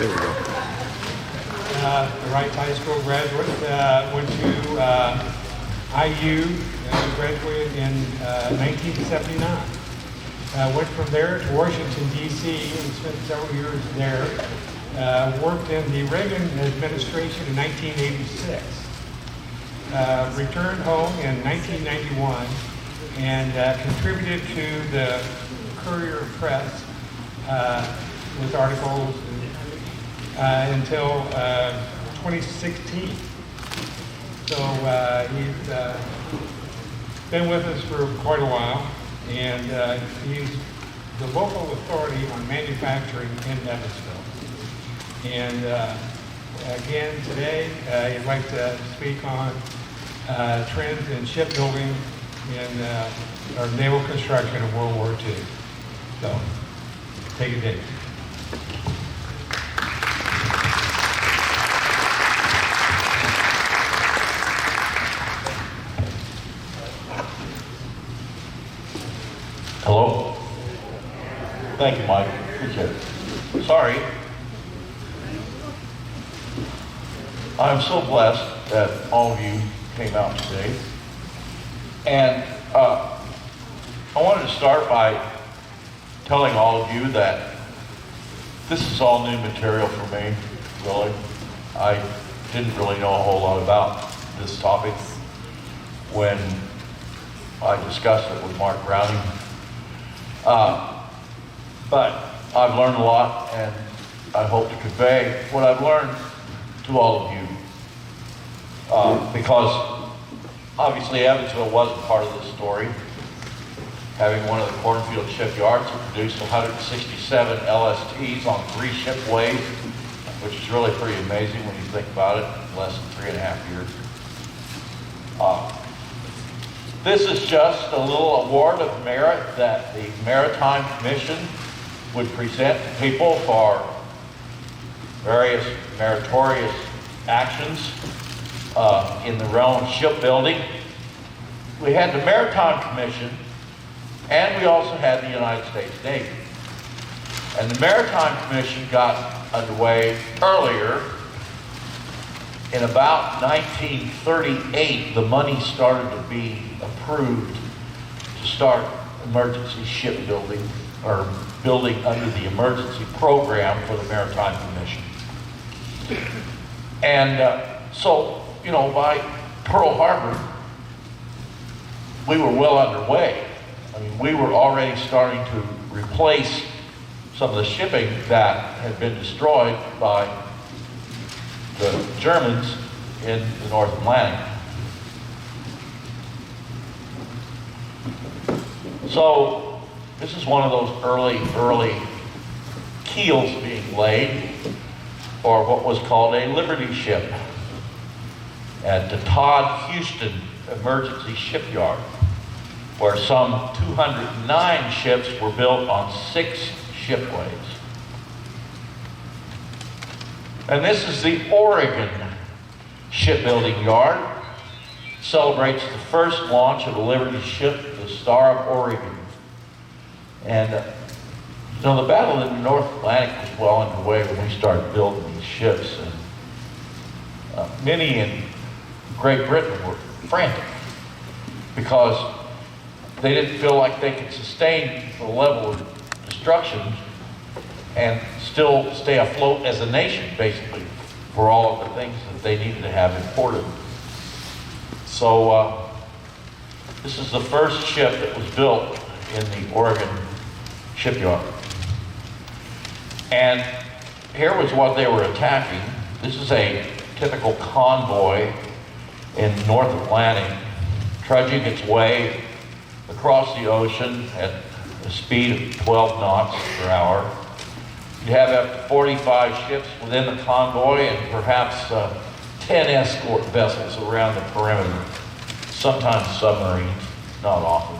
There we go. Rice High School graduate, went to IU, graduated in 1979. Went from there to Washington, D.C. and spent several years there. Worked in the Reagan administration in 1986. Returned home in 1991 and contributed to the Courier Press with articles until 2016. So he's been with us for quite a while, and he's the local authority on manufacturing in Evansville. And again, today, I'd like to speak on trends in shipbuilding in our naval construction of World War II. So, take it, Dave. Hello? Thank you, Mike. Appreciate it. Sorry. I'm so blessed that all of you came out today. And I wanted to start by telling all of you that this is all new material for me, really. I didn't really know a whole lot about this topic when I discussed it with Mark Browning. But I've learned a lot, and I hope to convey what I've learned to all of you. Because obviously Evansville wasn't part of this story. Having one of the cornfield shipyards that produced 167 LSTs on 3 shipways, which is really pretty amazing when you think about it, in less than 3.5 years. This is just a little award of merit that the Maritime Commission would present to people for various meritorious actions in the realm of shipbuilding. We had the Maritime Commission, and we also had the United States Navy. And the Maritime Commission got underway earlier. In about 1938, the money started to be approved to start emergency shipbuilding, or building under the emergency program for the Maritime Commission. And so, you know, by Pearl Harbor, we were well underway. I mean, we were already starting to replace some of the shipping that had been destroyed by the Germans in the North Atlantic. So this is one of those early keels being laid, or what was called a Liberty ship at the Todd Houston Emergency Shipyard, where some 209 ships were built on 6 shipways. And this is the Oregon Shipbuilding Yard. Celebrates the first launch of a Liberty ship, the Star of Oregon. And you know, the battle in the North Atlantic was well underway when we started building these ships. And many in Great Britain were frantic because they didn't feel like they could sustain the level of destruction and still stay afloat as a nation, basically, for all of the things that they needed to have imported. So this is the first ship that was built in the Oregon shipyard. And here was what they were attacking. This is a typical convoy in North Atlantic, trudging its way across the ocean at a speed of 12 knots per hour. You have up to 45 ships within the convoy and perhaps 10 escort vessels around the perimeter, sometimes submarines, not often.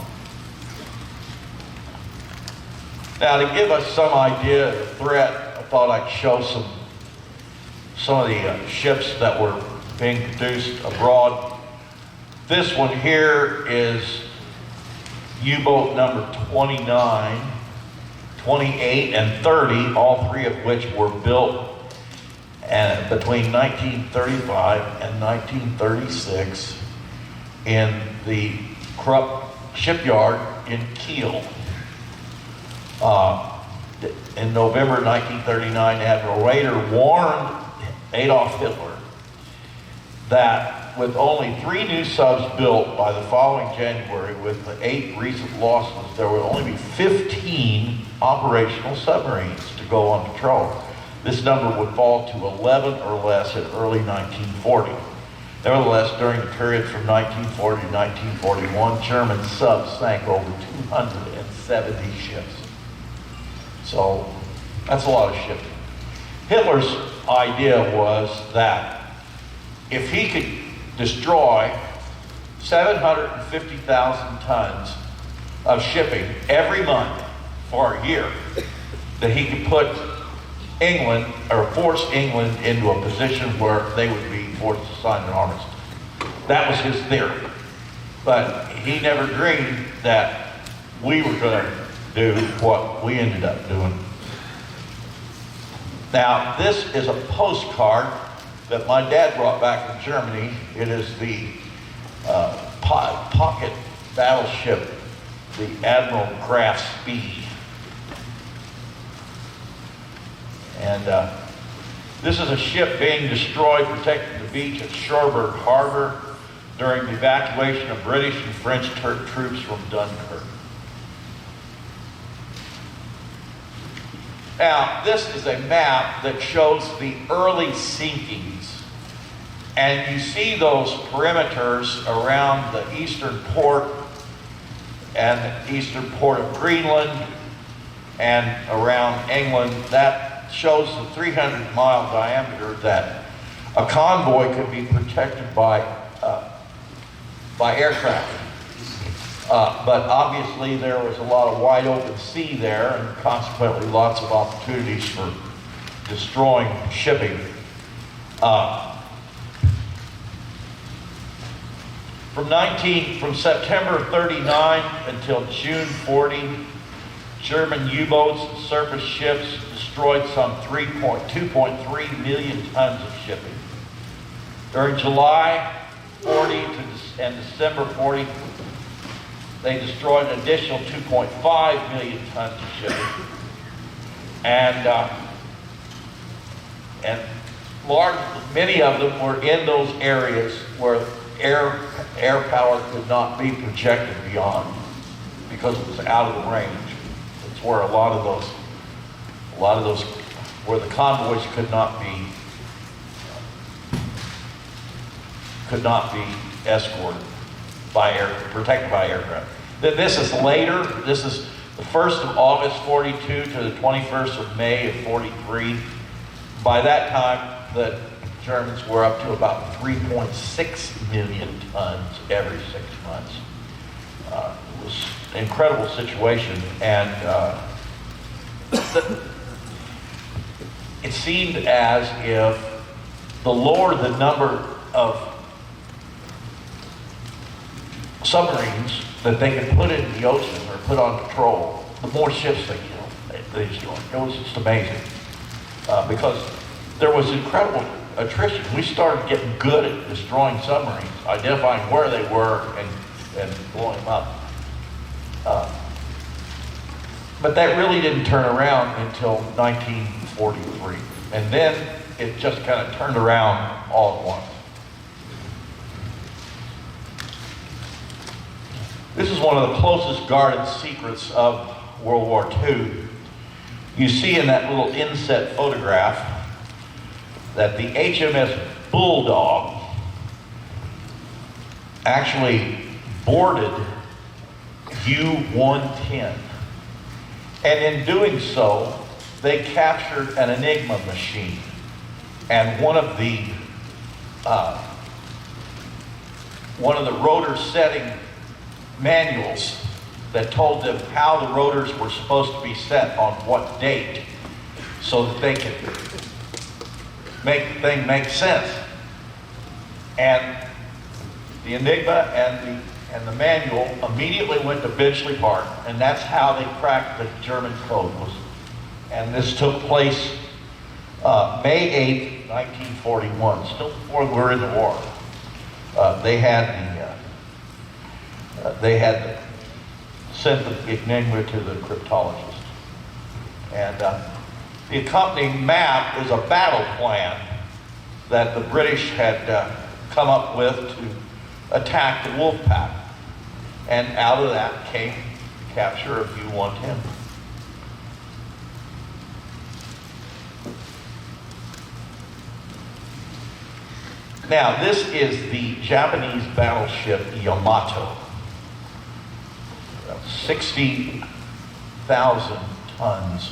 Now, to give us some idea of the threat, I thought I'd show some of the ships that were being produced abroad. This one here is U-boat number 29, 28, and 30, all 3 of which were built and between 1935 and 1936 in the Krupp shipyard in Kiel. In November 1939, Admiral Raeder warned Adolf Hitler that with only 3 new subs built by the following January, with the 8 recent losses, there would only be 15 operational submarines to go on patrol. This number would fall to 11 or less in early 1940. Nevertheless, during the period from 1940 to 1941, German subs sank over 270 ships. So that's a lot of shipping. Hitler's idea was that if he could destroy 750,000 tons of shipping every month for a year, that he could put England, or force England into a position where they would be forced to sign an armistice. That was his theory. But he never dreamed that we were going to do what we ended up doing. Now, this is a postcard that my dad brought back from Germany. It is the pocket battleship, the Admiral Graf Spee. And this is a ship being destroyed, protecting the beach at Cherbourg Harbor during the evacuation of British and French troops from Dunkirk. Now, this is a map that shows the early sinkings. And you see those perimeters around the eastern port and the eastern port of Greenland and around England. That shows the 300-mile diameter that a convoy could be protected by aircraft. But obviously there was a lot of wide open sea there, and consequently lots of opportunities for destroying shipping. From September 39 until June 40, German U-boats and surface ships destroyed some 2.3 million tons of shipping. During July 40 and December 40, they destroyed an additional 2.5 million tons of shipping. And many of them were in those areas where air power could not be projected beyond because it was out of the range. It's where a lot of those, where the convoys could not be escorted by protected by aircraft. Then this is later. This is the 1st of August 42 to the 21st of May of 43. By that time, the Germans were up to about 3.6 million tons every 6 months. It was an incredible situation, and it seemed as if the lower the number of submarines that they could put in the ocean or put on patrol, the more ships they destroyed. It was just amazing. Because there was incredible attrition. We started getting good at destroying submarines, identifying where they were and blowing them up. But that really didn't turn around until 1943. And then it just kind of turned around all at once. This is one of the closest guarded secrets of World War II. You see in that little inset photograph that the HMS Bulldog actually boarded U-110. And in doing so, they captured an Enigma machine. And one of the rotor setting manuals that told them how the rotors were supposed to be set on what date so that they could make the thing make sense. And the Enigma and the manual immediately went to Bletchley Park, and that's how they cracked the German code. And this took place May 8th 1941, still before we were in the war. They had sent the enigma to the cryptologist. And the accompanying map is a battle plan that the British had come up with to attack the wolf pack. And out of that came the capture of U-110. Now, this is the Japanese battleship Yamato. 60,000 tons.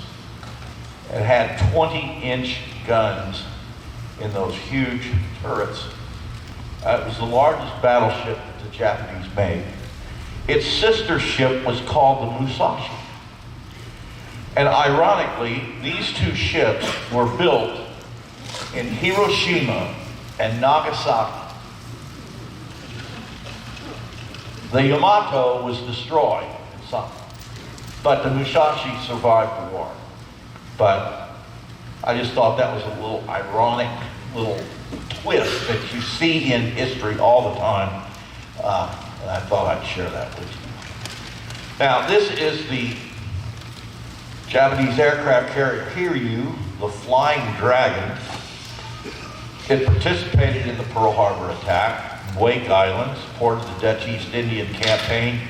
It had 20-inch guns in those huge turrets. It was the largest battleship that the Japanese made. Its sister ship was called the Musashi. And ironically, these two ships were built in Hiroshima and Nagasaki. The Yamato was destroyed in some, but the Musashi survived the war. But I just thought that was a little ironic little twist that you see in history all the time, and I thought I'd share that with you. Now, this is the Japanese aircraft carrier Hiryu, the Flying Dragon. It participated in the Pearl Harbor attack, Wake Island, supported the Dutch East Indian Campaign,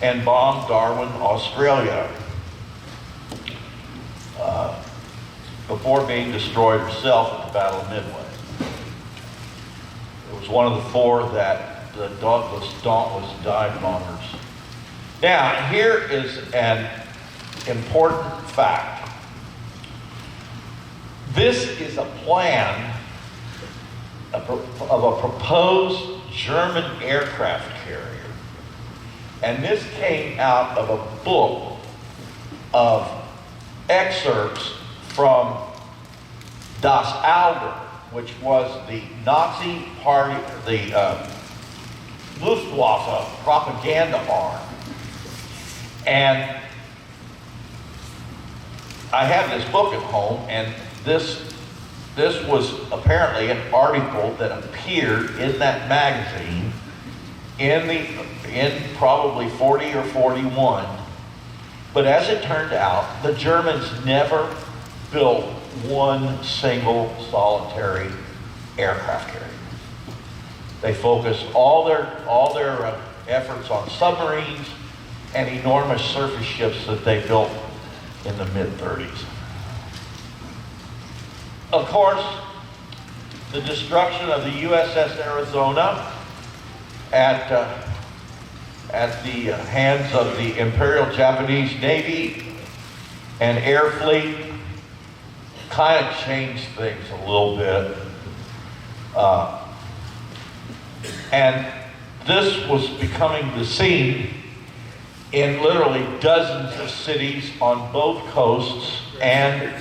and bombed Darwin, Australia, before being destroyed herself at the Battle of Midway. It was one of the four that the Dauntless dive bombers. Now, here is an important fact. This is a plan of a proposed German aircraft carrier. And this came out of a book of excerpts from Das Auge, which was the Nazi party, the Luftwaffe propaganda arm. And I have this book at home, and this was apparently an article that appeared in that magazine in probably 40 or 41. But as it turned out, the Germans never built one single solitary aircraft carrier. They focused all their efforts on submarines and enormous surface ships that they built in the mid-30s. Of course, the destruction of the USS Arizona at the hands of the Imperial Japanese Navy and Air Fleet kind of changed things a little bit. And this was becoming the scene in literally dozens of cities on both coasts and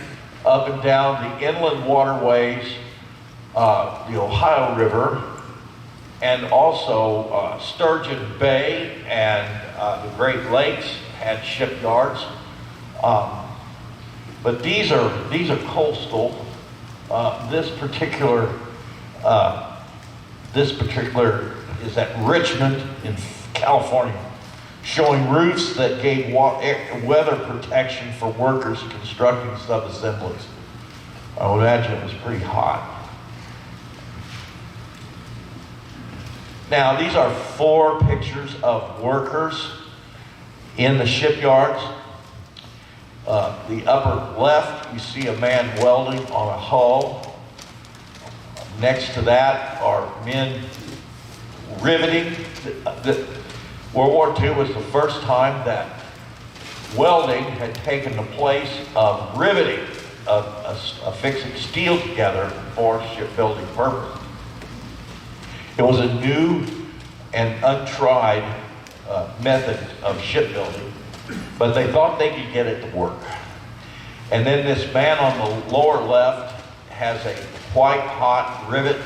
up and down the inland waterways, the Ohio River, and also Sturgeon Bay and the Great Lakes had shipyards. But these are coastal. This particular is at Richmond in California, showing roofs that gave weather protection for workers constructing sub-assemblies. I would imagine it was pretty hot. Now, these are 4 pictures of workers in the shipyards. The upper left, you see a man welding on a hull. Next to that are men riveting. World War II was the first time that welding had taken the place of riveting, of affixing steel together for shipbuilding purposes. It was a new and untried method of shipbuilding, but they thought they could get it to work. And then this man on the lower left has a white hot rivet,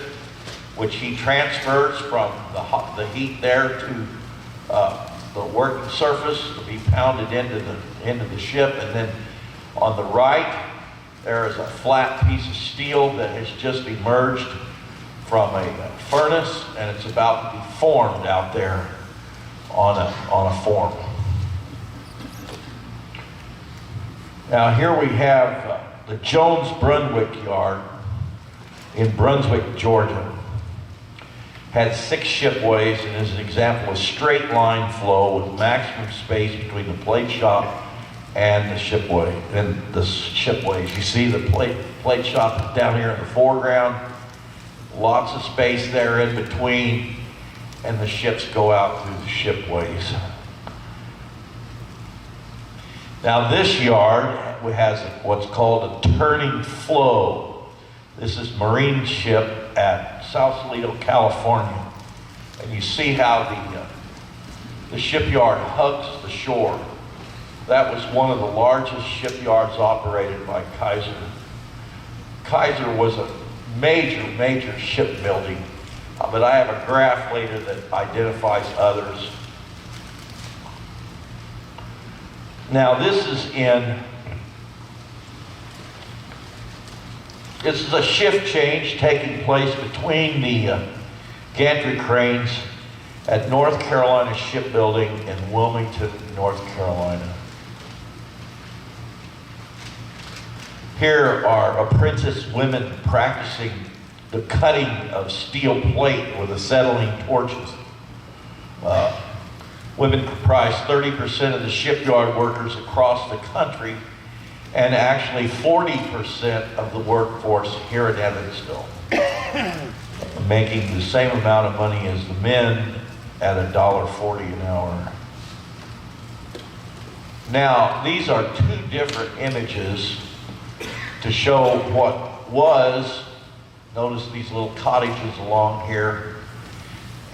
which he transfers from the heat there to the working surface to be pounded into the ship. And then on the right There is a flat piece of steel that has just emerged from a furnace, and it's about to be formed out there on a form. Now here we have the Jones Brunswick Yard in Brunswick, Georgia. Had 6 shipways, and is an example of straight line flow with maximum space between the plate shop and the shipway. And the shipways, you see the plate shop is down here in the foreground. Lots of space there in between, and the ships go out through the shipways. Now this yard has what's called a turning flow. This is Marine ship at Sausalito, California. And you see how the shipyard hugs the shore. That was one of the largest shipyards operated by Kaiser. Kaiser was a major shipbuilding, but I have a graph later that identifies others. Now this is a shift change taking place between the gantry cranes at North Carolina Shipbuilding in Wilmington, North Carolina. Here are apprentice women practicing the cutting of steel plate with acetylene torches. Women comprise 30% of the shipyard workers across the country, and actually 40% of the workforce here in Evansville, making the same amount of money as the men at $1.40 an hour. Now, these are 2 different images to show what was, notice these little cottages along here,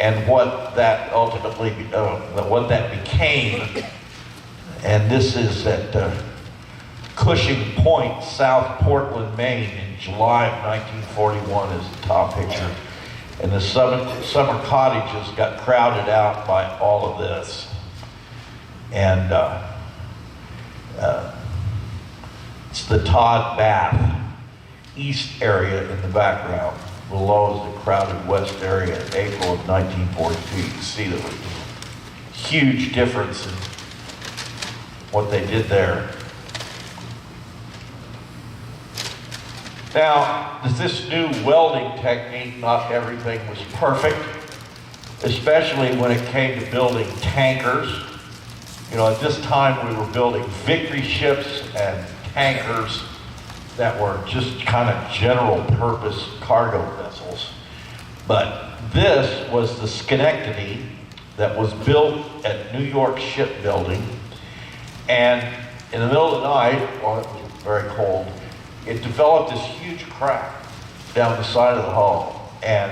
and what that ultimately, what that became. And this is at Cushing Point, South Portland, Maine, in July of 1941 is the top picture. And the summer cottages got crowded out by all of this. And it's the Todd Bath East area in the background. Below is the crowded west area in April of 1942. You can see there was a huge difference in what they did there. Now, this new welding technique, not everything was perfect, especially when it came to building tankers. You know, at this time we were building victory ships and tankers that were just kind of general purpose cargo vessels. But this was the Schenectady that was built at New York Shipbuilding. And in the middle of the night, while it was very cold, it developed this huge crack down the side of the hull. And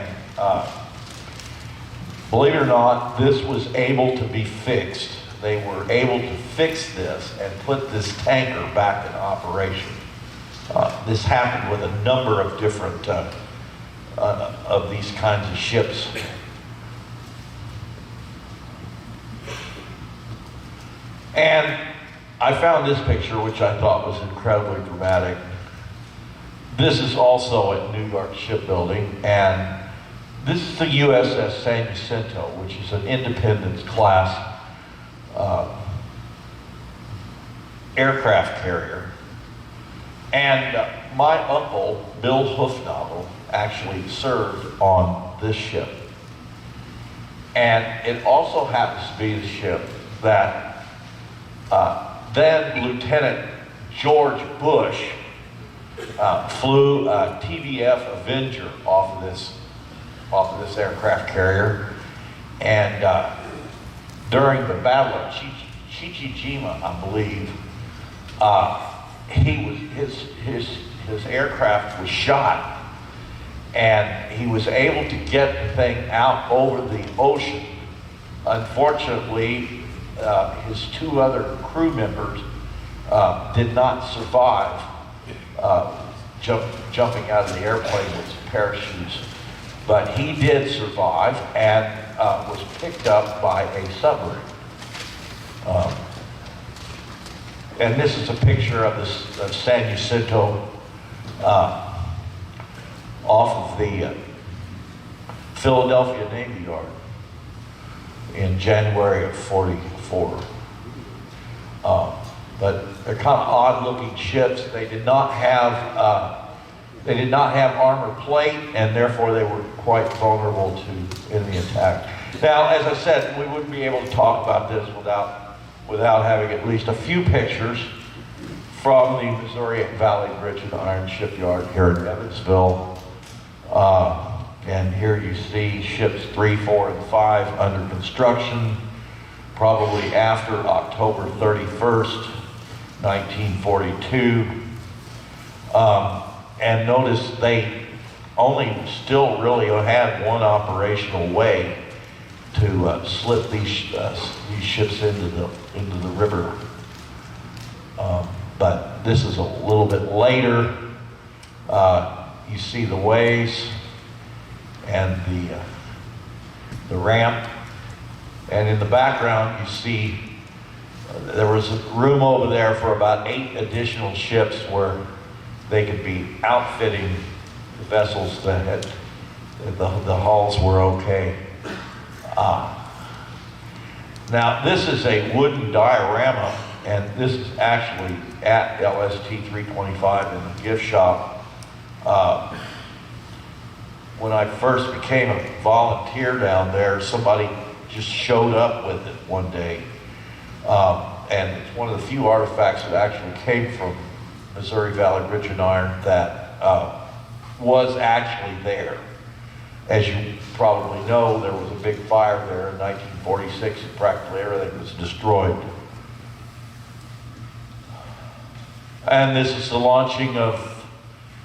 believe it or not, this was able to be fixed. They were able to fix this and put this tanker back in operation. This happened with a number of different of these kinds of ships. And I found this picture, which I thought was incredibly dramatic. This is also at New York Shipbuilding, and this is the USS San Jacinto, which is an Independence class aircraft carrier. And my uncle, Bill Hoofnagle, actually served on this ship. And it also happens to be the ship that then Lieutenant George Bush flew a TVF Avenger off of this aircraft carrier. And during the Battle of Chichijima, I believe, his aircraft was shot, and he was able to get the thing out over the ocean. Unfortunately, his 2 other crew members did not survive jumping out of the airplane with some parachutes, but he did survive and was picked up by a submarine. And this is a picture of San Jacinto off of the Philadelphia Navy Yard in January of '44. But they're kind of odd-looking ships. They did not have armor plate, and therefore they were quite vulnerable to enemy attack. Now, as I said, we wouldn't be able to talk about this without having at least a few pictures from the Missouri Valley Bridge and Iron Shipyard here in Evansville. And here you see ships 3, 4, and 5 under construction, probably after October 31st, 1942. And notice they only still really had one operational way to slip these ships into the river. But this is a little bit later. You see the ways and the ramp, and in the background you see there was room over there for about 8 additional ships where they could be outfitting the vessels that had the hulls were okay. Now this is a wooden diorama, and this is actually at LST 325 in the gift shop. When I first became a volunteer down there, somebody just showed up with it one day. And it's one of the few artifacts that actually came from Missouri Valley Bridge and Iron that was actually there. As you probably know, there was a big fire there in 1946 and practically everything was destroyed. And this is the launching of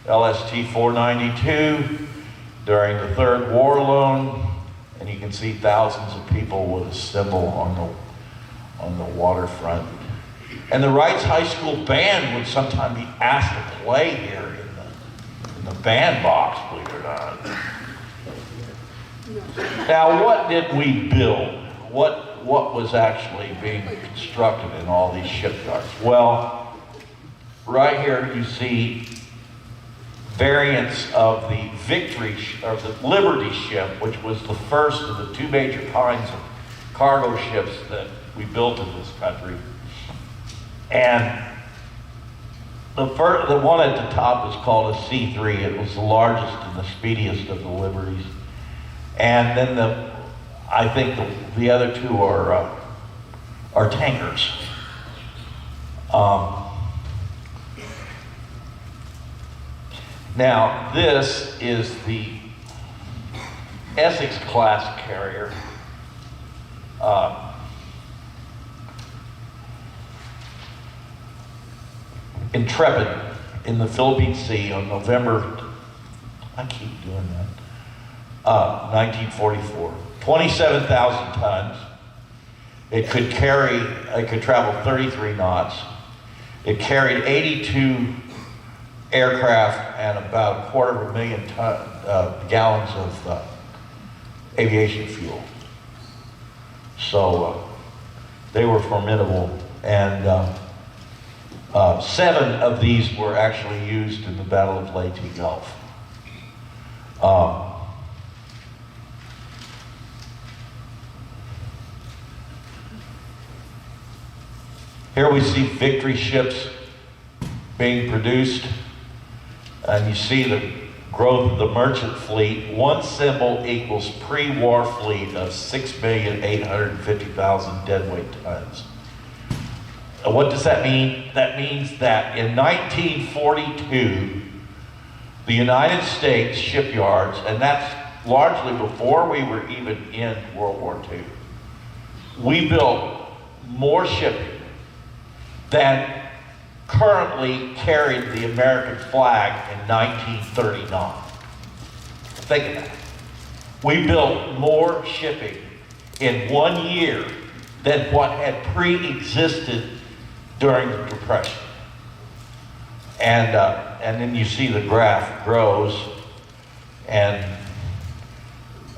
LST 492 during the Third War Loan, and you can see thousands of people with a symbol on the waterfront. And the Wrights High School band would sometimes be asked to play here in the band box, believe it or not. Now, what did we build? What was actually being constructed in all these shipyards? Well, right here you see variants of the Victory, or the Liberty ship, which was the first of the 2 major kinds of cargo ships that we built in this country. And the one at the top is called a C3. It was the largest and the speediest of the Liberties. And then I think the other 2 are tankers. Now, this is the Essex class carrier. Intrepid in the Philippine Sea on November, I keep doing that, 1944. 27,000 tons. It could travel 33 knots. It carried 82 aircraft and about 250,000 gallons of aviation fuel. So they were formidable, and 7 of these were actually used in the Battle of Leyte Gulf. Here we see Victory ships being produced, and you see the growth of the merchant fleet. One symbol equals pre-war fleet of 6,850,000 deadweight tons. What does that mean? That means that in 1942, the United States shipyards, and that's largely before we were even in World War II, we built more shipping than currently carried the American flag in 1939. Think of that. We built more shipping in 1 year than what had pre-existed during the Depression. And then you see the graph grows, and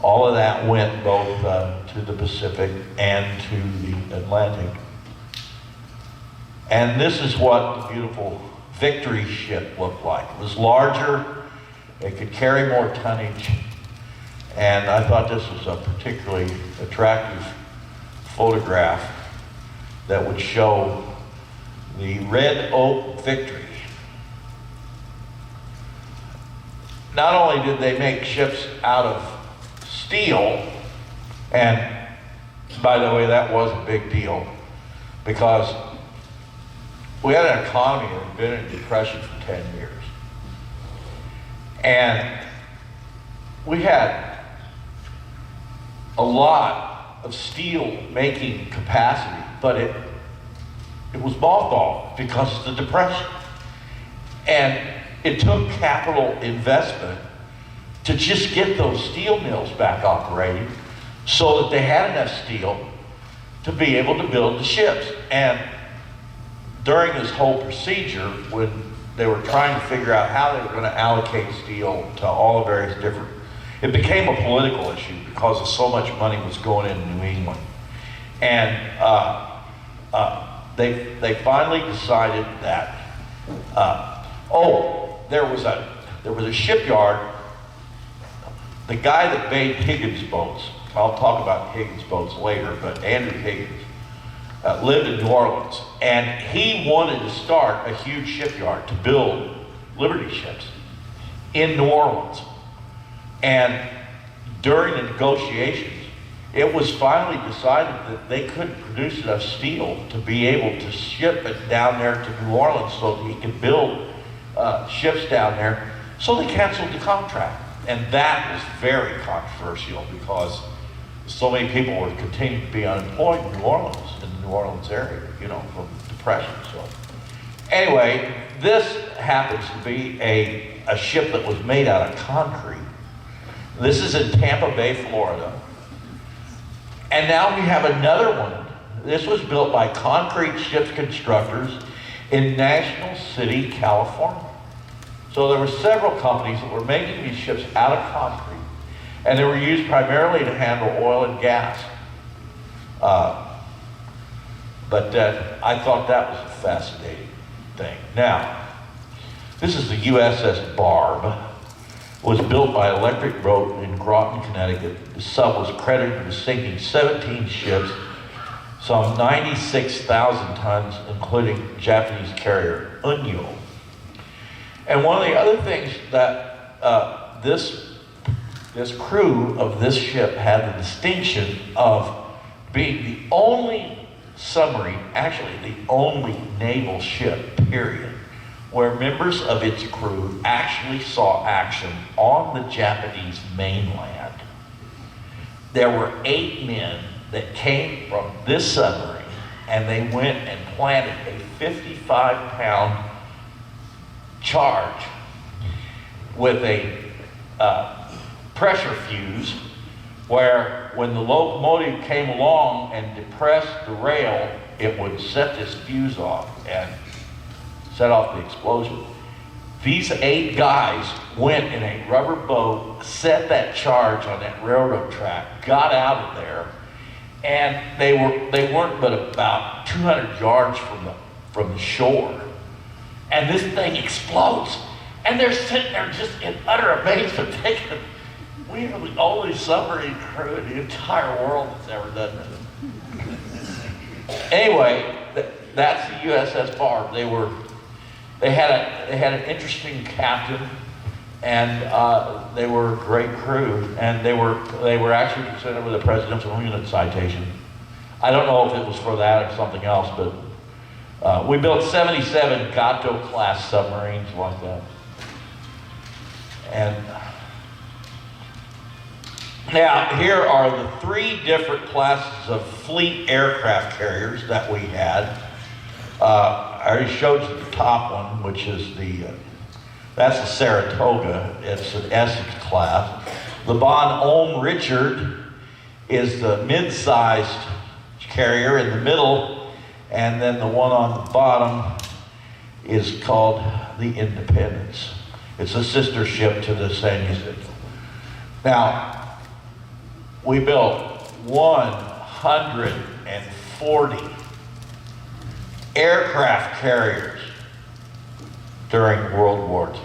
all of that went both to the Pacific and to the Atlantic. And this is what the beautiful Victory ship looked like. It was larger, it could carry more tonnage, and I thought this was a particularly attractive photograph that would show the Red Oak Victory. Not only did they make ships out of steel, and by the way, that was a big deal, because we had an economy that had been in depression for 10 years. And we had a lot of steel making capacity, but it was mothballed because of the depression. And it took capital investment to just get those steel mills back operating so that they had enough steel to be able to build the ships. And during this whole procedure, when they were trying to figure out how they were going to allocate steel to all the various different, it became a political issue because of so much money was going into New England. And they finally decided that, there was a shipyard. The guy that made Higgins boats, I'll talk about Higgins boats later, but Andrew Higgins lived in New Orleans, and he wanted to start a huge shipyard to build Liberty ships in New Orleans. And during the negotiations, it was finally decided that they couldn't produce enough steel to be able to ship it down there to New Orleans so that he could build ships down there. So they canceled the contract. And that was very controversial because so many people were continuing to be unemployed in New Orleans, in the New Orleans area, from depression. So anyway, this happens to be a ship that was made out of concrete. This is in Tampa Bay, Florida. And now we have another one. This was built by concrete ship constructors in National City, California. So there were several companies that were making these ships out of concrete, and they were used primarily to handle oil and gas. But I thought that was a fascinating thing. Now, this is the USS Barb. Was built by Electric Boat in Groton, Connecticut. The sub was credited with sinking 17 ships, some 96,000 tons, including Japanese carrier Unyo. And one of the other things that this crew of this ship had the distinction of being the only submarine, actually the only naval ship, period, where members of its crew actually saw action on the Japanese mainland. There were 8 men that came from this submarine, and they went and planted a 55-pound charge with a pressure fuse, where when the locomotive came along and depressed the rail, it would set this fuse off and set off the explosion. These 8 guys went in a rubber boat, set that charge on that railroad track, got out of there, and they weren't but about 200 yards from the shore. And this thing explodes. And they're sitting there just in utter amazement, thinking, we are the only submarine crew in the entire world that's ever done this. Anyway, that's the USS Barb. They had an interesting captain, and they were a great crew, and they were actually presented with a Presidential Unit Citation. I don't know if it was for that or something else, but we built 77 Gato-class submarines like that. And now here are the 3 different classes of fleet aircraft carriers that we had. I already showed you the top one, which is that's the Saratoga. It's an Essex class. The Von Ohm Richard is the mid-sized carrier in the middle, and then the one on the bottom is called the Independence. It's a sister ship to the San Jacinto. Now, we built 140 aircraft carriers during World War II.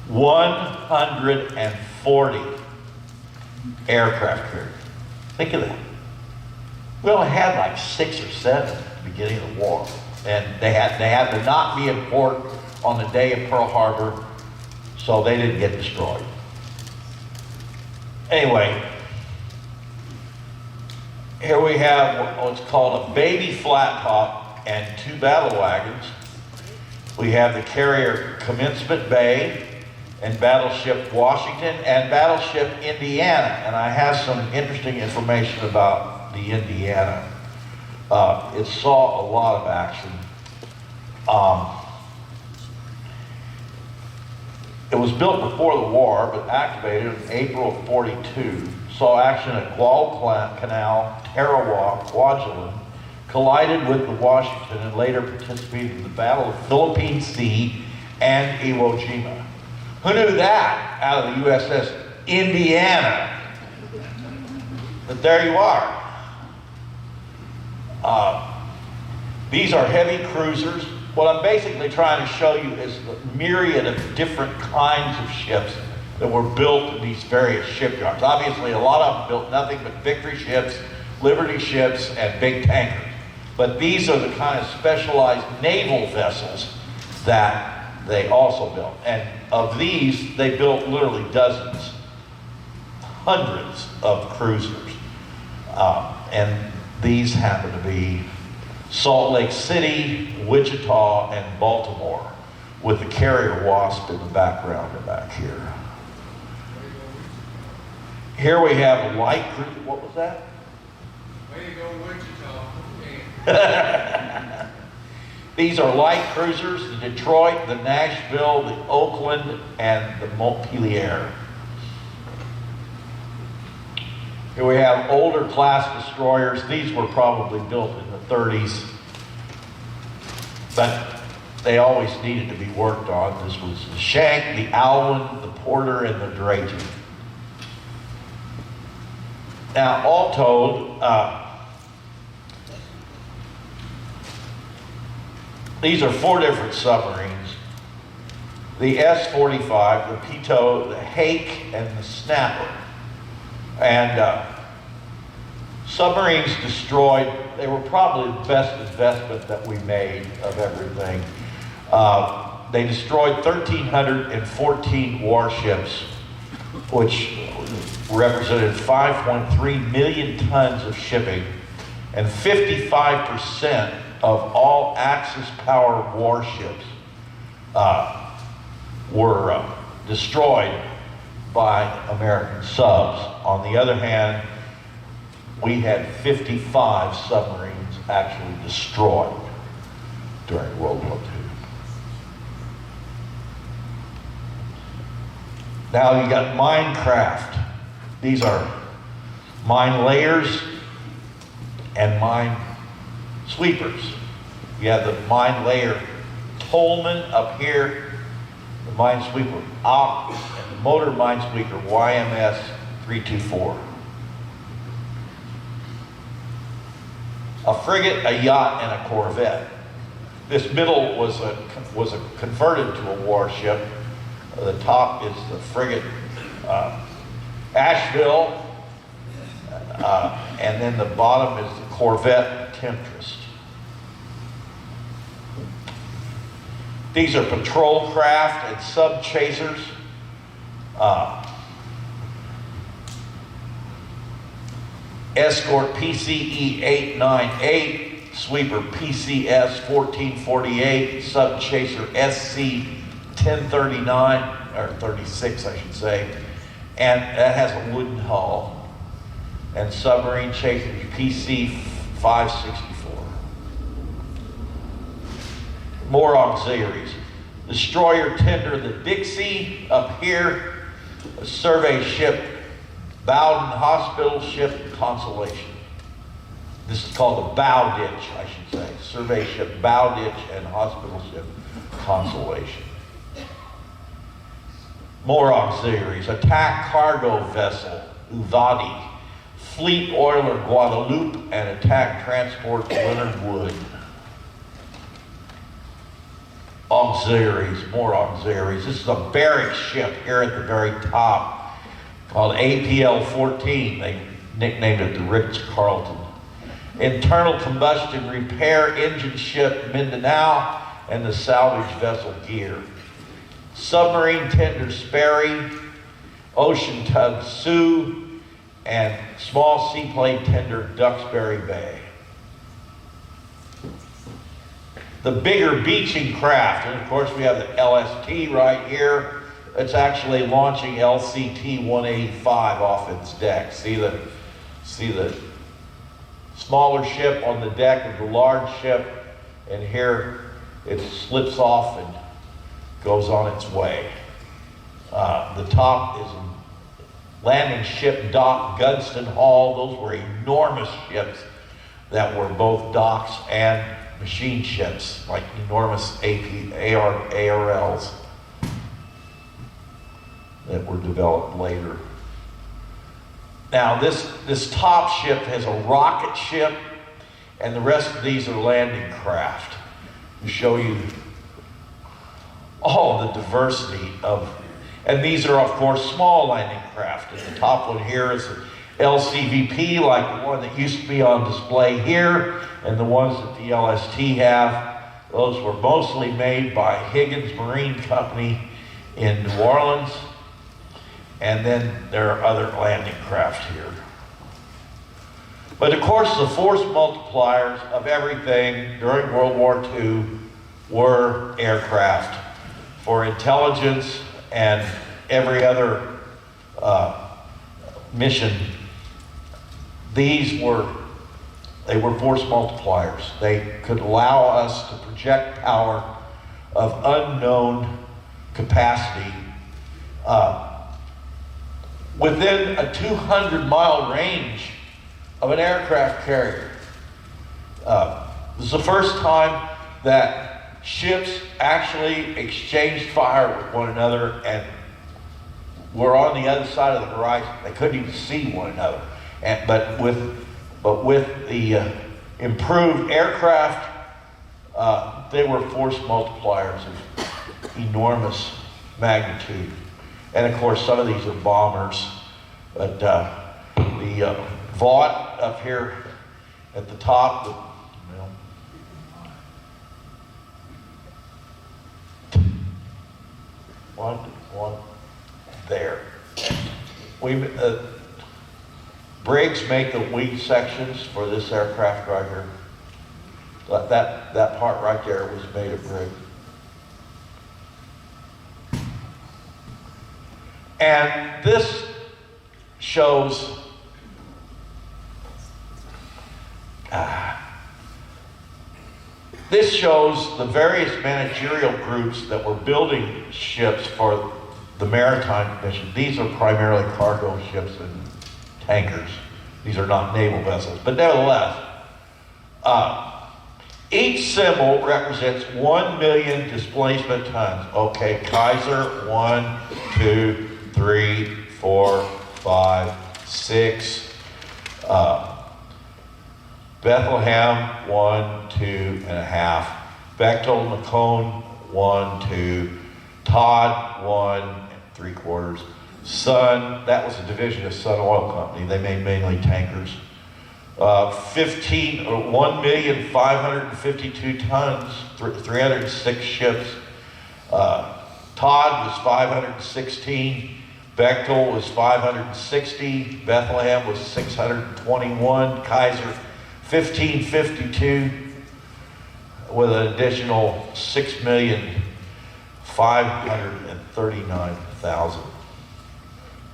140 aircraft carriers. Think of that. We only had like 6 or 7 at the beginning of the war. And they had to not be in port on the day of Pearl Harbor, so they didn't get destroyed. Anyway, here we have what's called a baby flat top and 2 battle wagons. We have the carrier Commencement Bay and battleship Washington and battleship Indiana. And I have some interesting information about the Indiana. It saw a lot of action. It was built before the war, but activated in April of '42. Saw action at Guadalcanal, Tarawa, Kwajalein, collided with the Washington, and later participated in the Battle of Philippine Sea and Iwo Jima. Who knew that out of the USS Indiana? But there you are. These are heavy cruisers. What I'm basically trying to show you is the myriad of different kinds of ships that were built in these various shipyards. Obviously, a lot of them built nothing but Victory ships, Liberty ships, and big tankers. But these are the kind of specialized naval vessels that they also built. And of these, they built literally dozens, hundreds of cruisers. And these happen to be Salt Lake City, Wichita, and Baltimore, with the carrier Wasp in the background and back here. Here we have a light cruiser. What was that? Way to go, Wichita. These are light cruisers, the Detroit, the Nashville, the Oakland, and the Montpelier. Here we have older class destroyers. These were probably built in the 30s, but they always needed to be worked on. This was the Shank, the Alwyn, the Porter, and the Drayton. Now, all told, these are 4 different submarines. The S-45, the Pito, the Hake, and the Snapper. And submarines destroyed, they were probably the best investment that we made of everything. They destroyed 1,314 warships, which represented 5.3 million tons of shipping, and 55% of all Axis power warships were destroyed by American subs. On the other hand, we had 55 submarines actually destroyed during World War II. Now you got minecraft. These are mine layers and mine sweepers. You have the mine layer Tolman up here, the mine sweeper Ock, and the motor mine sweeper YMS 324. A frigate, a yacht, and a corvette. This middle was converted to a warship. The top is the frigate Asheville, and then the bottom is the corvette Temptress. These are patrol craft and sub chasers. Escort PCE 898, sweeper PCS 1448, sub chaser SC 1039, or 36 I should say, and that has a wooden hull. And submarine chasers PC 564. More auxiliaries. Destroyer tender the Dixie up here, a survey ship Bowden Hospital ship Consolation. This is called the bow ditch, I should say. Survey ship bow ditch and hospital ship Consolation. More auxiliaries. Attack cargo vessel Uvadi, fleet oiler Guadalupe, and attack transport Leonard Wood. auxiliaries, more auxiliaries. This is a barrack ship here at the very top called APL-14. They nicknamed it the Ritz-Carlton. Internal combustion repair engine ship Mindanao and the salvage vessel Gear. Submarine tender Sperry, ocean tug Sioux, and small seaplane tender Duxbury Bay. The bigger beaching craft, and of course we have the LST right here. It's actually launching LCT 185 off its deck. See the smaller ship on the deck of the large ship, and here it slips off and goes on its way. The top is landing ship dock Gunston Hall. Those were enormous ships that were both docks and machine ships, like enormous ARLs that were developed later. Now this top ship has a rocket ship, and the rest of these are landing craft to show you all the diversity of, and these are of course small landing craft. And the top one here is an LCVP, like the one that used to be on display here, and the ones that the LST have. Those were mostly made by Higgins Marine Company in New Orleans. And then there are other landing craft here. But of course, the force multipliers of everything during World War II were aircraft for intelligence and every other mission. They were force multipliers. They could allow us to project power of unknown capacity within a 200-mile range of an aircraft carrier. This is the first time that ships actually exchanged fire with one another and were on the other side of the horizon. They couldn't even see one another. But with the improved aircraft, they were force multipliers of enormous magnitude. And of course, some of these are bombers. But the Vought up here at the top, one there. Brigs make the wing sections for this aircraft right here. That part right there was made of brig. And this shows the various managerial groups that were building ships for the Maritime Commission. These are primarily cargo ships and tankers. These are not naval vessels, but nevertheless, each symbol represents 1 million displacement tons. Okay, Kaiser, 1, 2, 3, 4, 5, 6. Bethlehem, 1, 2.5. Bechtel, McCone, 1, 2. Todd, 1.75. Sun, that was a division of Sun Oil Company. They made mainly tankers. 1,552,000 tons, 306 ships. Todd was 516. Bechtel was 560. Bethlehem was 621. Kaiser 1552, with an additional 6,539,000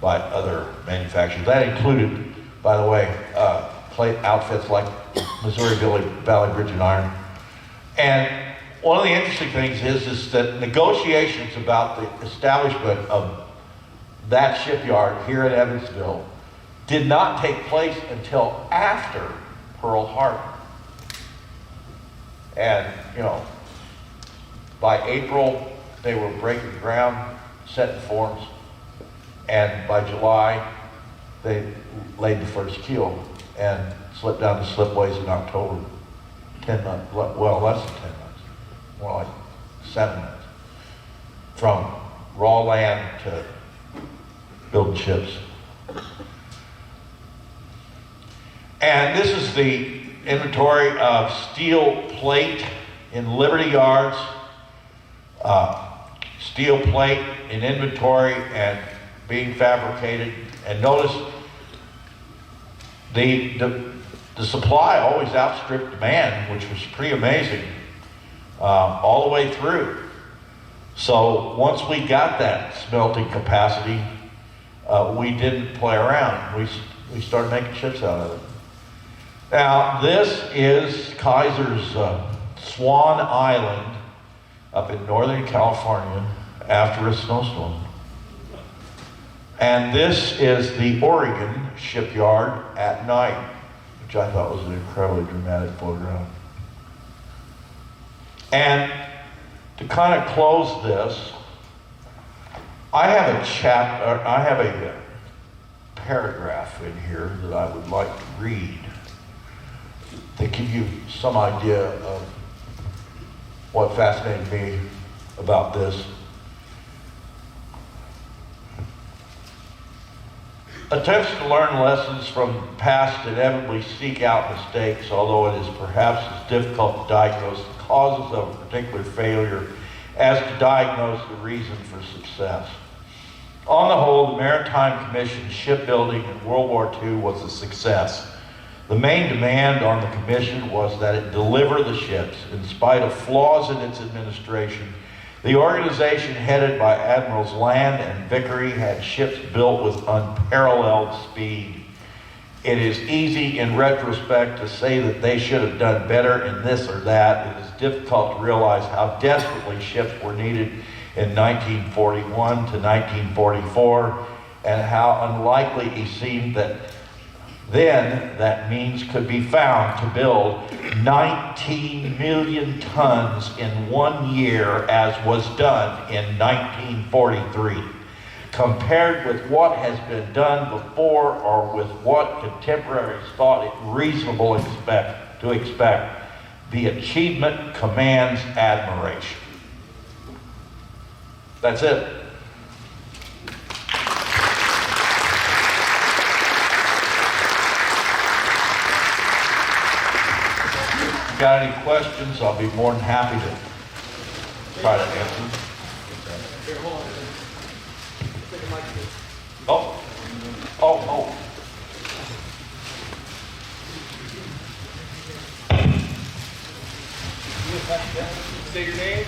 by other manufacturers. That included, by the way, plate outfits like Missouri Valley Bridge and Iron. And one of the interesting things is that negotiations about the establishment of that shipyard here in Evansville did not take place until after Pearl Harbor. And, by April, they were breaking ground, setting forms, and by July, they laid the first keel and slipped down the slipways in October. 10 months, well, less than 10 months, more like sentiment, from raw land to building ships. And this is the inventory of steel plate in Liberty Yards, steel plate in inventory and being fabricated. And notice the supply always outstripped demand, which was pretty amazing all the way through. So once we got that smelting capacity, we didn't play around. We started making ships out of it. Now, this is Kaiser's Swan Island up in Northern California after a snowstorm. And this is the Oregon shipyard at night, which I thought was an incredibly dramatic photograph. And to kind of close this, I have a paragraph in here that I would like to read to give you some idea of what fascinated me about this. Attempts to learn lessons from the past inevitably seek out mistakes, although it is perhaps as difficult to diagnose the causes of a particular failure as to diagnose the reason for success. On the whole, the Maritime Commission's shipbuilding in World War II was a success. The main demand on the Commission was that it deliver the ships. In spite of flaws in its administration, the organization headed by Admirals Land and Vickery had ships built with unparalleled speed. It is easy in retrospect to say that they should have done better in this or that. It is difficult to realize how desperately ships were needed in 1941 to 1944, and how unlikely it seemed that then that means could be found to build 19 million tons in 1 year, as was done in 1943. Compared with what has been done before, or with what contemporaries thought it reasonable to expect, the achievement commands admiration. That's it. Got any questions? I'll be more than happy to try to answer. Here, hold on. Take a mic, please. Oh. Say your name.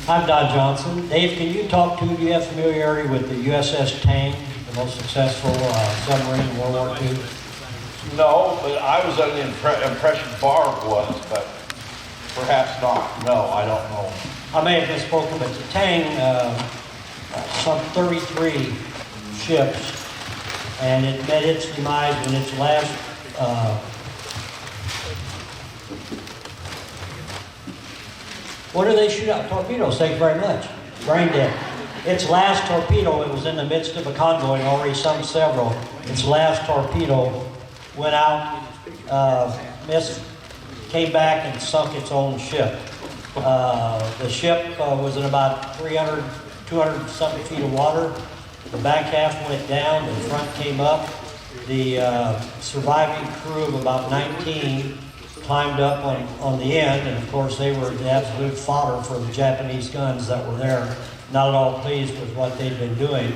I'm Don Johnson. Dave, can you talk to, do you have familiarity with the USS Tang, the most successful submarine in World War II? No, but I was under the impression Barb was, but perhaps not. No, I don't know. I may have misspoken, but the Tang sunk 33 ships, and it met its demise when its last what do they shoot out? Torpedoes, thank you very much. Brain dead. Its last torpedo, it was in the midst of a convoy and already sunk several. Its last torpedo went out, missed, came back and sunk its own ship. The ship was in about 200 something feet of water. The back half went down, the front came up. The surviving crew of about 19 climbed up on the end, and of course they were the absolute fodder for the Japanese guns that were there, not at all pleased with what they'd been doing.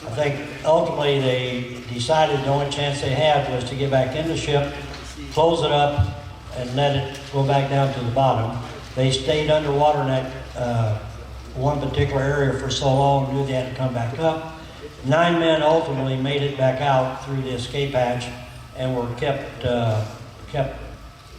I think ultimately they decided the only chance they had was to get back in the ship, close it up, and let it go back down to the bottom. They stayed underwater in that one particular area for so long, knew they had to come back up. 9 men ultimately made it back out through the escape hatch and were kept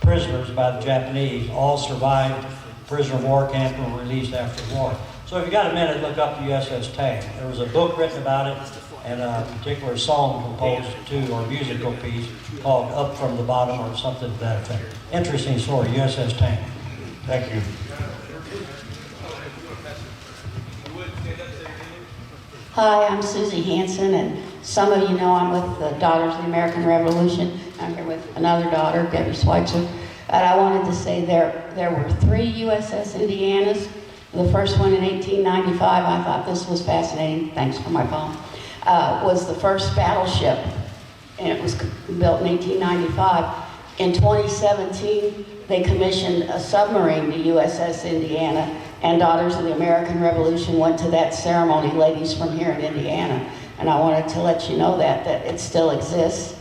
prisoners by the Japanese. All survived prisoner of war camp and were released after the war. So if you got a minute, look up the USS Tang. There was a book written about it and a particular song composed too, or musical piece called Up From the Bottom or something to that effect. Interesting story, USS Tang. Thank you. Hi, I'm Susie Hansen, and some of you know I'm with the Daughters of the American Revolution. I'm here with another daughter, Debbie Schweitzer. But I wanted to say there were 3 USS Indianas. The first one in 1895, I thought this was fascinating, thanks for my phone, was the first battleship, and it was built in 1895. In 2017, they commissioned a submarine, the USS Indiana, and Daughters of the American Revolution went to that ceremony, ladies from here in Indiana. And I wanted to let you know that it still exists.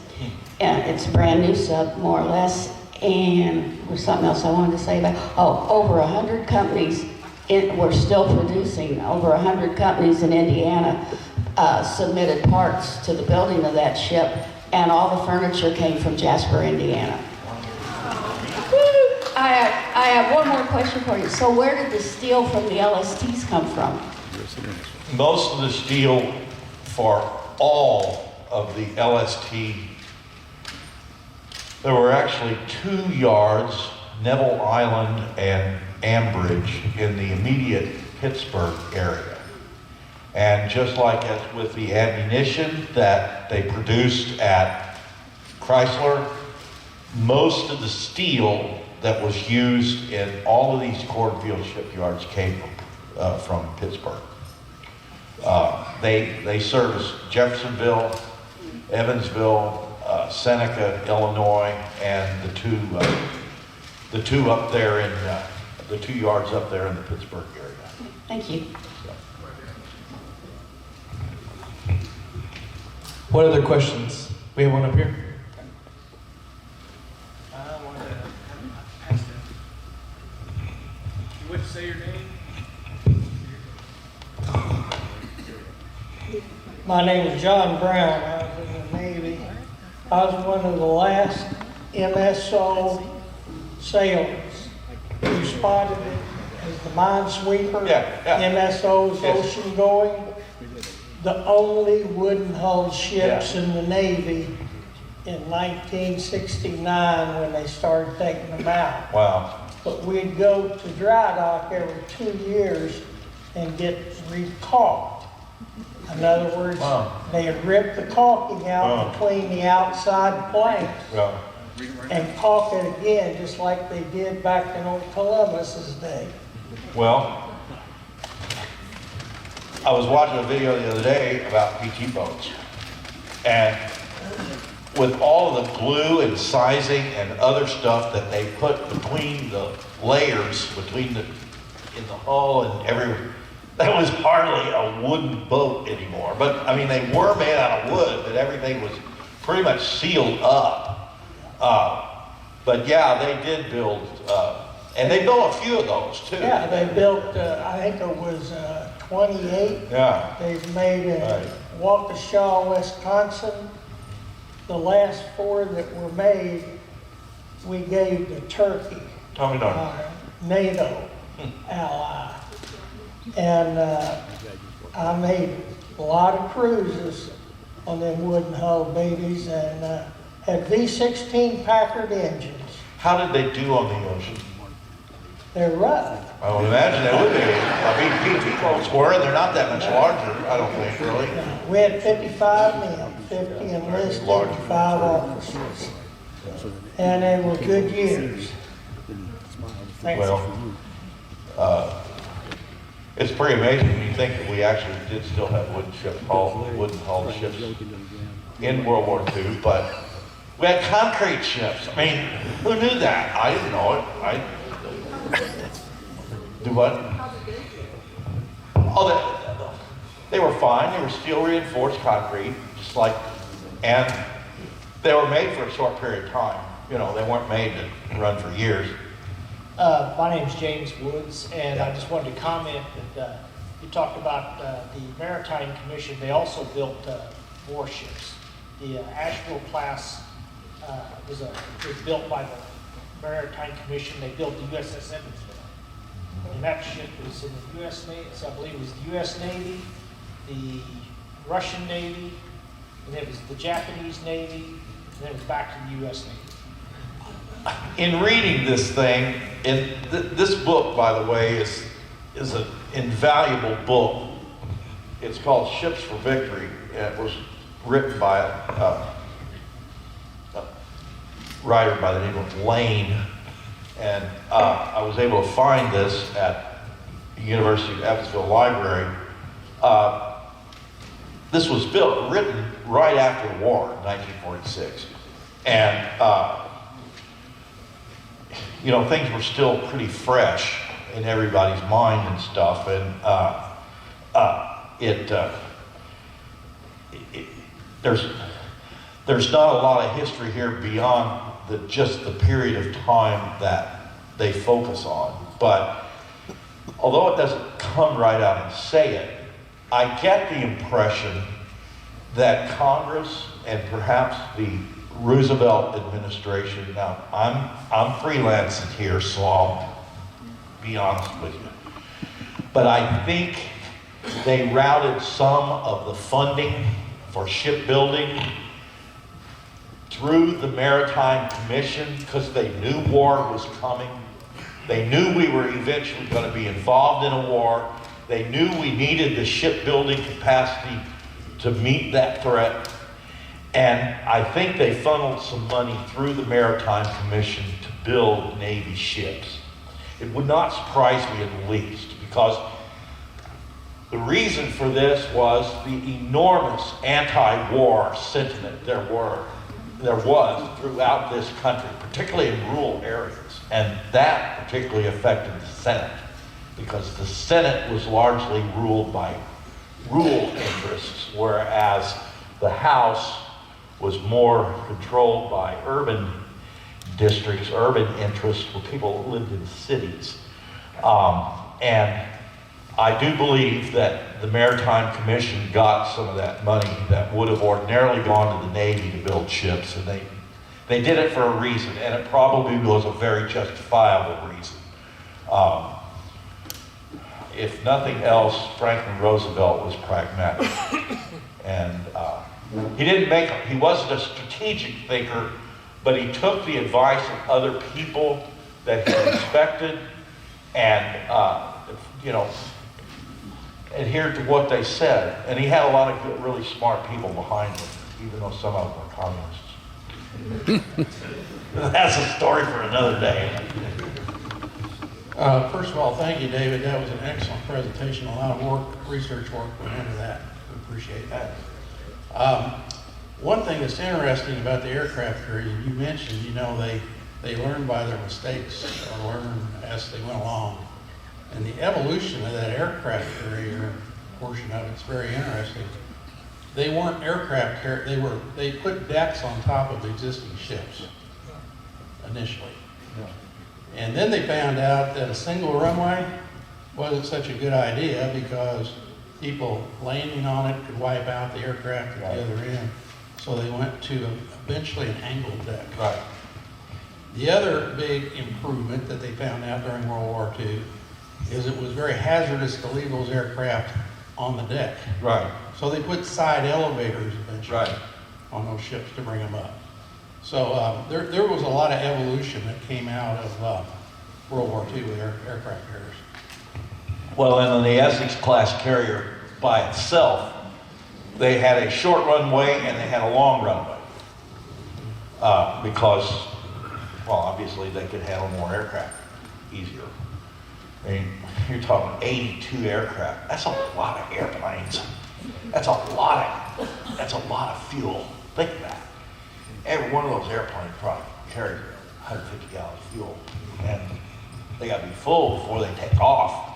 And it's a brand new sub, more or less. And there's something else I wanted to say about, over 100 companies, we're still producing. Over 100 companies in Indiana submitted parts to the building of that ship, and all the furniture came from Jasper, Indiana. I have one more question for you. So where did the steel from the LSTs come from? Most of the steel for all of the LST, there were actually 2 yards, Naval Island and Ambridge, in the immediate Pittsburgh area. And just like as with the ammunition that they produced at Chrysler, most of the steel that was used in all of these cornfield shipyards came from Pittsburgh. They serviced Jeffersonville, Evansville, Seneca, Illinois, and the two up there in the 2 yards up there in the Pittsburgh area. Thank you. What other questions? We have one up here. I wanted to ask them. You would say your name? My name is John Brown. I was in the Navy. I was one of the last MSO sailors who spotted it as the minesweeper. Yeah. MSO's Yes. ocean going. The only wooden hulled ships in the Navy in 1969 when they started taking them out. Wow. But we'd go to dry dock every 2 years and get recaulked. In other words, Wow. they had ripped the caulking out Wow. between the outside planks Yeah. and caulk it again, just like they did back in old Columbus's day. Well, I was watching a video the other day about PT boats, and with all of the glue and sizing and other stuff that they put between the layers, in the hull and everywhere, that was hardly a wooden boat anymore. But I mean, they were made out of wood, but everything was pretty much sealed up. But yeah, they did build, and they built a few of those too. Yeah, they built, I think it was 28. Yeah. They've made in Right. Waukesha, Wisconsin. The last 4 that were made, we gave to Turkey, Tell me, darn. our NATO ally. And I made a lot of cruises on them wooden hull babies, and had V16 Packard engines. How did they do on the ocean? They're rough. I would imagine they would be. I mean, PT boats were, and they're not that much larger, I don't think, really. We had 55 men, 50 enlisted, Large. 5 officers. And they were good years. Thanks. Well, it's pretty amazing when you think that we actually did still have wooden hull ships in World War II, but we had concrete ships. I mean, who knew that? I didn't know it. Do what? Oh, they were fine. They were steel reinforced concrete, just like, and they were made for a short period of time. You know, they weren't made to run for years. My name's James Woods, and I just wanted to comment that you talked about the Maritime Commission. They also built warships. The Asheville class was built by the Maritime Commission. They built the USS Evansville. And that ship was in the U.S. Navy, so I believe it was the U.S. Navy, the Russian Navy, and it was the Japanese Navy, and then it was back to the U.S. Navy. In reading this thing, this book, by the way, is an invaluable book. It's called Ships for Victory. It was written by a writer by the name of Lane. And I was able to find this at the University of Evansville Library. This was written right after the war, 1946. And, you know, things were still pretty fresh in everybody's mind and stuff. And there's not a lot of history here beyond just the period of time that they focus on. But although it doesn't come right out and say it, I get the impression that Congress and perhaps the Roosevelt administration, now I'm freelancing here, so I'll be honest with you, but I think they routed some of the funding for shipbuilding through the Maritime Commission because they knew war was coming. They knew we were eventually going to be involved in a war. They knew we needed the shipbuilding capacity to meet that threat. And I think they funneled some money through the Maritime Commission to build Navy ships. It would not surprise me in the least, because the reason for this was the enormous anti-war sentiment there was throughout this country, particularly in rural areas. And that particularly affected the Senate, because the Senate was largely ruled by rural interests, whereas the House was more controlled by urban districts, urban interests, where people lived in cities. And I do believe that the Maritime Commission got some of that money that would have ordinarily gone to the Navy to build ships, and they did it for a reason, and it probably was a very justifiable reason. If nothing else, Franklin Roosevelt was pragmatic. And he wasn't a strategic thinker, but he took the advice of other people that he respected and, adhered to what they said. And he had a lot of good, really smart people behind him, even though some of them were communists. That's a story for another day. First of all, thank you, David. That was an excellent presentation. A lot of research work went into that. We appreciate that. One thing that's interesting about the aircraft carrier, you mentioned, they learned by their mistakes or learned as they went along. And the evolution of that aircraft carrier portion of it's very interesting. They weren't aircraft carrier, they put decks on top of existing ships initially. Yeah. And then they found out that a single runway wasn't such a good idea because people landing on it could wipe out the aircraft at the other end. So they went to eventually an angled deck. Right. The other big improvement that they found out during World War II is it was very hazardous to leave those aircraft on the deck. Right. So they put side elevators eventually Right. on those ships to bring them up. So there was a lot of evolution that came out of World War II with aircraft carriers. Well, and on the Essex class carrier by itself, they had a short runway and they had a long runway because, well, obviously they could handle more aircraft easier. I mean, you're talking 82 aircraft. That's a lot of airplanes. That's a lot of fuel. Think of that. Every one of those airplanes probably carries 150 gallons of fuel, and they got to be full before they take off.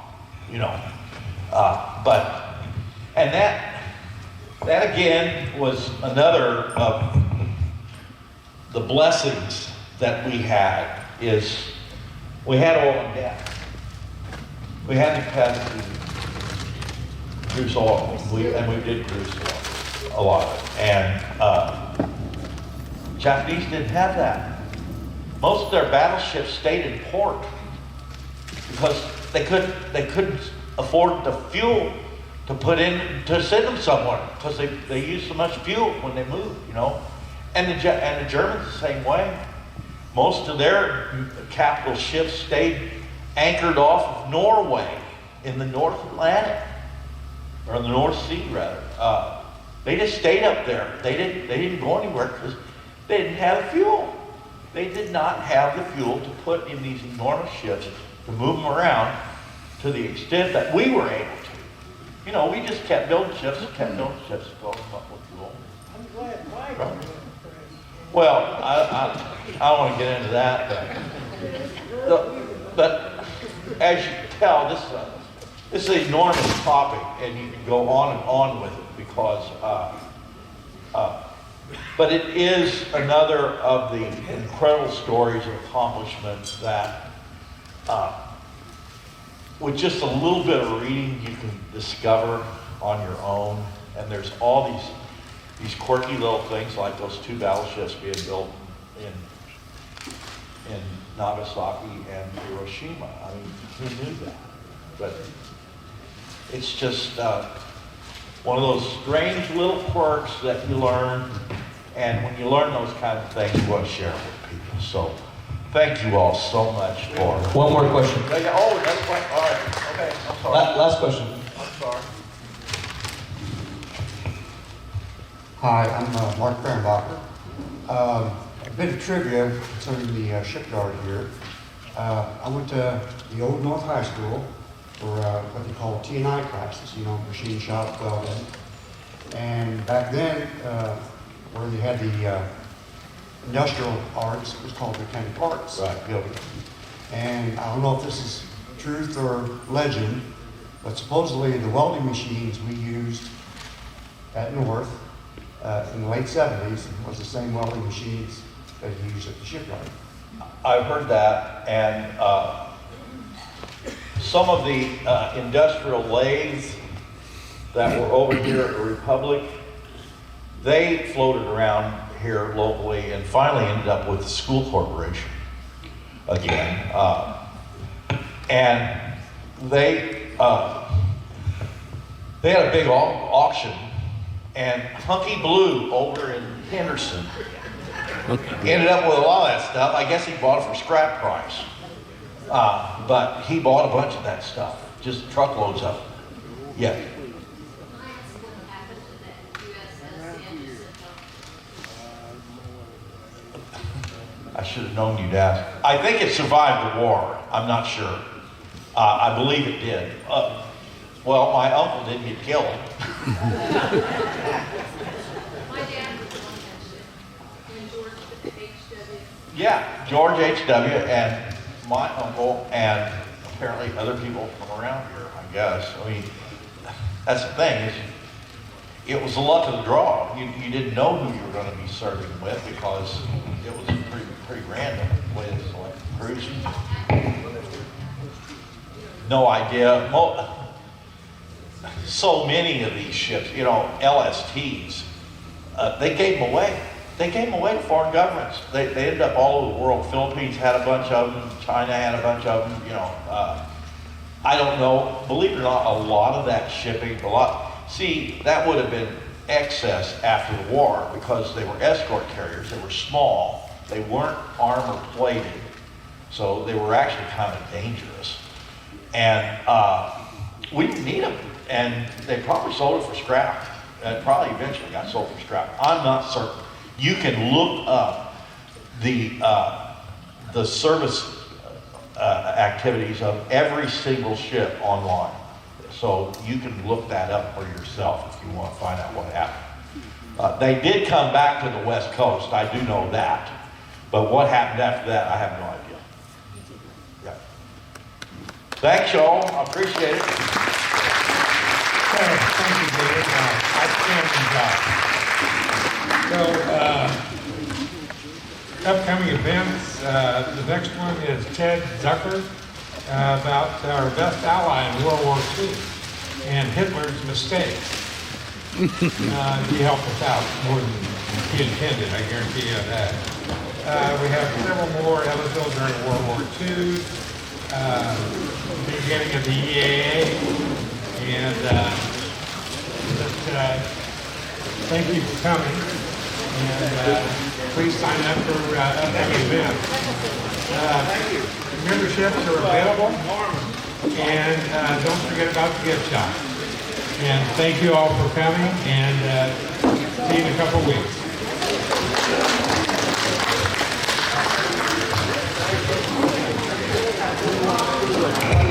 And that again was another of the blessings that we had. Is we had oil and gas. We had the capacity to produce oil, and we did produce oil, a lot of it. And Japanese didn't have that. Most of their battleships stayed in port because they couldn't afford the fuel to put in to send them somewhere because they used so much fuel when they moved, And the Germans the same way. Most of their capital ships stayed anchored off of Norway in the North Atlantic, or in the North Sea rather. They just stayed up there. They didn't go anywhere because they didn't have fuel. they did not have the fuel to put in these enormous ships to move them around to the extent that we were able to. You know, we just kept building ships and kept building ships and filling them up with fuel. I'm glad Mike. Right. Well, I don't want to get into that, but as you can tell, this is an enormous topic, and you can go on with it because, but it is another of the incredible stories of accomplishment that, with just a little bit of reading, you can discover on your own. And there's all these quirky little things like those 2 battleships being built in Nagasaki and Hiroshima. I mean, who knew that? But it's just one of those strange little quirks that you learn. And when you learn those kind of things, you want to share it with people. So thank you all so much for... One more question. Oh, that's fine. All right. Okay, I'm sorry. Last question. I'm sorry. Hi, I'm Mark Fehrenbacher. A bit of trivia concerning the shipyard here. I went to the Old North High School for what they call T&I classes, you know, machine shop welding. And back then, where they had the industrial arts, it was called mechanic arts building. And I don't know if this is truth or legend, but supposedly the welding machines we used at North in the late 70s was the same welding machines that you used at the shipyard. I've heard that, and some of the industrial lathes that were over here at the Republic, they floated around here locally and finally ended up with the school corporation again. And they had a big auction, and Hunky Blue over in Henderson ended up with a lot of that stuff. I guess he bought it for scrap price. But he bought a bunch of that stuff, just truckloads of it. Yeah. I should have known you'd ask. I think it survived the war. I'm not sure. I believe it did. Well, my uncle didn't get killed. My dad was on that ship, and George H.W. Yeah, George H.W. and my uncle and apparently other people from around here, I guess. I mean, that's the thing, is it was the luck of the draw. You didn't know who you were going to be serving with because it was pretty random the way they selected crews. No idea. So many of these ships, you know, LSTs, they gave them away. They gave them away to foreign governments. They ended up all over the world. Philippines had a bunch of them. China had a bunch of them. You know, I don't know. Believe it or not, a lot of that shipping, see, that would have been excess after the war because they were escort carriers. They were small. They weren't armor plated. So they were actually kind of dangerous. And we didn't need them. And they probably sold it for scrap. And probably eventually got sold for scrap. I'm not certain. You can look up the service activities of every single ship online. So you can look that up for yourself if you want to find out what happened. They did come back to the West Coast. I do know that. But what happened after that, I have no idea. Yeah. Thanks, y'all. I appreciate it. Thank you, David. Outstanding job. So, upcoming events, the next one is Ted Zucker about our best ally in World War II and Hitler's mistakes. He helped us out more than he intended, I guarantee you that. We have several more Evansville during World War II, the beginning of the EAA, and thank you for coming, and please sign up for upcoming events. Memberships are available, and don't forget about the gift shop. And thank you all for coming, and see you in a couple of weeks. Thank you.